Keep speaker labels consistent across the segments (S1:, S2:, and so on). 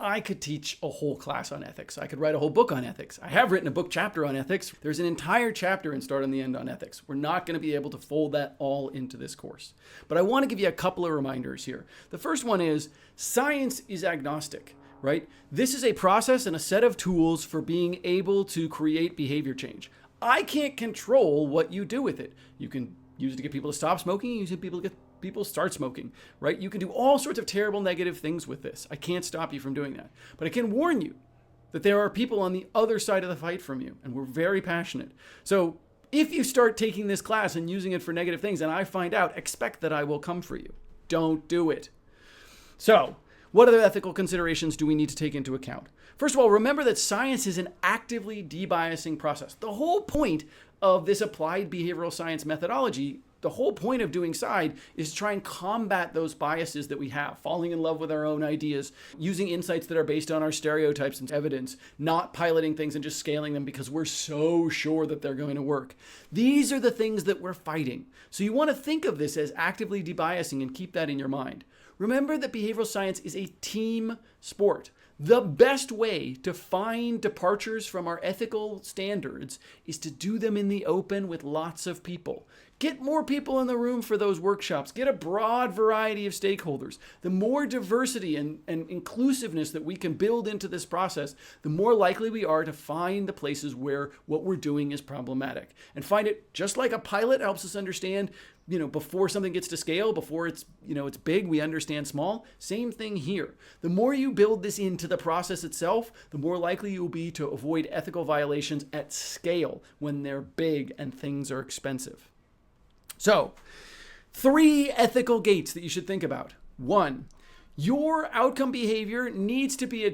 S1: I could teach a whole class on ethics. I could write a whole book on ethics. I have written a book chapter on ethics. There's an entire chapter in Start on the End on ethics. We're not going to be able to fold that all into this course. But I want to give you a couple of reminders here. The first one is science is agnostic, right? This is a process and a set of tools for being able to create behavior change. I can't control what you do with it. You can use it to get people to stop smoking. You use it to get people start smoking, right? You can do all sorts of terrible negative things with this. I can't stop you from doing that. But I can warn you that there are people on the other side of the fight from you, and we're very passionate. So if you start taking this class and using it for negative things, and I find out, expect that I will come for you. Don't do it. So what other ethical considerations do we need to take into account? First of all, remember that science is an actively debiasing process. The whole point of this applied behavioral science methodology, the whole point of doing SIDE is to try and combat those biases that we have, falling in love with our own ideas, using insights that are based on our stereotypes and evidence, not piloting things and just scaling them because we're so sure that they're going to work. These are the things that we're fighting. So you want to think of this as actively debiasing and keep that in your mind. Remember that behavioral science is a team sport. The best way to find departures from our ethical standards is to do them in the open with lots of people. Get more people in the room for those workshops. Get a broad variety of stakeholders. The more diversity and inclusiveness that we can build into this process, the more likely we are to find the places where what we're doing is problematic. And find it, just like a pilot helps us understand, before something gets to scale, before it's big, we understand small. Same thing here. The more you build this into the process itself, the more likely you will be to avoid ethical violations at scale when they're big and things are expensive. So, 3 ethical gates that you should think about. 1, your outcome behavior needs to be a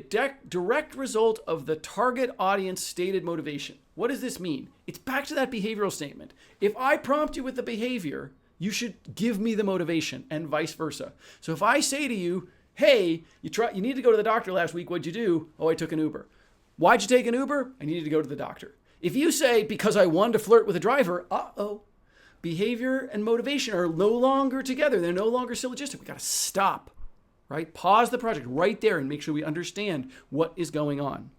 S1: direct result of the target audience stated motivation. What does this mean? It's back to that behavioral statement. If I prompt you with the behavior, you should give me the motivation, and vice versa. So if I say to you, hey, you need to go to the doctor last week, what'd you do? Oh, I took an Uber. Why'd you take an Uber? I needed to go to the doctor. If you say, because I wanted to flirt with a driver, behavior and motivation are no longer together. They're no longer syllogistic. We got to stop, right? Pause the project right there and make sure we understand what is going on.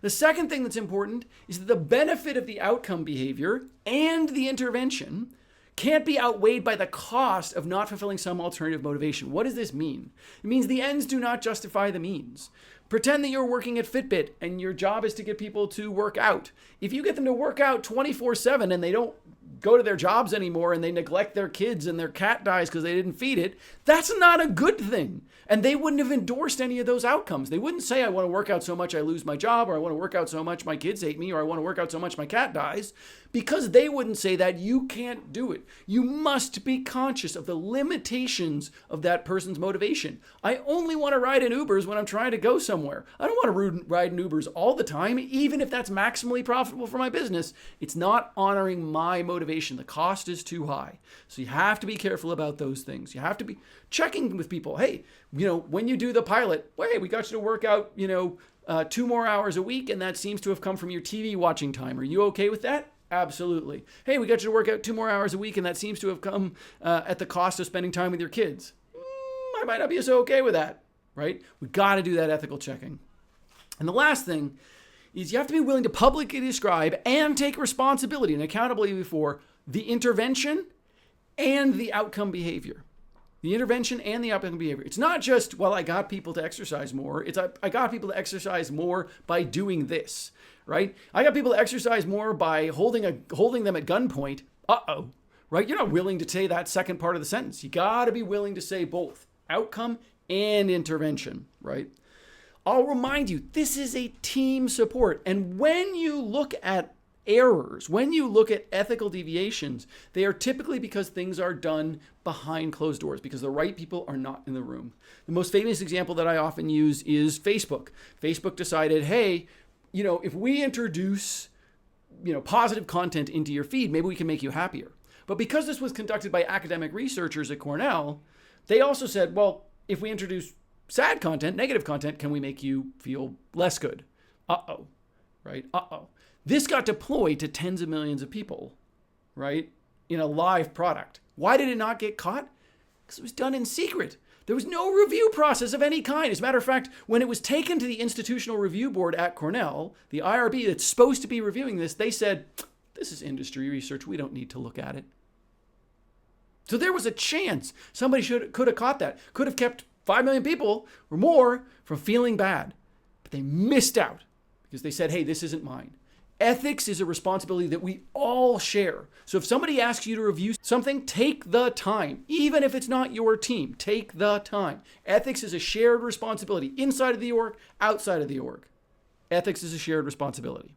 S1: The second thing that's important is that the benefit of the outcome behavior and the intervention can't be outweighed by the cost of not fulfilling some alternative motivation. What does this mean? It means the ends do not justify the means. Pretend that you're working at Fitbit and your job is to get people to work out. If you get them to work out 24/7 and they don't go to their jobs anymore and they neglect their kids and their cat dies because they didn't feed it, that's not a good thing. And they wouldn't have endorsed any of those outcomes. They wouldn't say, I want to work out so much I lose my job, or I want to work out so much my kids hate me, or I want to work out so much my cat dies. Because they wouldn't say that, you can't do it. You must be conscious of the limitations of that person's motivation. I only want to ride in Ubers when I'm trying to go somewhere. I don't want to ride in Ubers all the time, even if that's maximally profitable for my business. It's not honoring my motivation. The cost is too high. So you have to be careful about those things. You have to be checking with people. Hey, when you do the pilot, hey, we got you to work out, 2 more hours a week, and that seems to have come from your TV watching time. Are you okay with that? Absolutely. Hey, we got you to work out 2 more hours a week, and that seems to have come at the cost of spending time with your kids. I might not be so okay with that, right? We got to do that ethical checking. And the last thing is you have to be willing to publicly describe and take responsibility and accountability for the intervention and the outcome behavior. The intervention and the outcome behavior. It's not just, I got people to exercise more. It's I got people to exercise more by doing this, right? I got people to exercise more by holding them at gunpoint. Right? You're not willing to say that second part of the sentence. You got to be willing to say both outcome and intervention, right? I'll remind you, this is a team support. And when you look at errors, when you look at ethical deviations, they are typically because things are done behind closed doors, because the right people are not in the room. The most famous example that I often use is Facebook. Facebook decided, hey, if we introduce, positive content into your feed, maybe we can make you happier. But because this was conducted by academic researchers at Cornell, they also said, if we introduce sad content, negative content, can we make you feel less good? Right? This got deployed to tens of millions of people, right, in a live product. Why did it not get caught? Because it was done in secret. There was no review process of any kind. As a matter of fact, when it was taken to the Institutional Review Board at Cornell, the IRB that's supposed to be reviewing this, they said, this is industry research. We don't need to look at it. So there was a chance somebody could have caught that, could have kept 5 million people or more from feeling bad. But they missed out because they said, hey, this isn't mine. Ethics is a responsibility that we all share. So if somebody asks you to review something, take the time. Even if it's not your team, take the time. Ethics is a shared responsibility inside of the org, outside of the org. Ethics is a shared responsibility.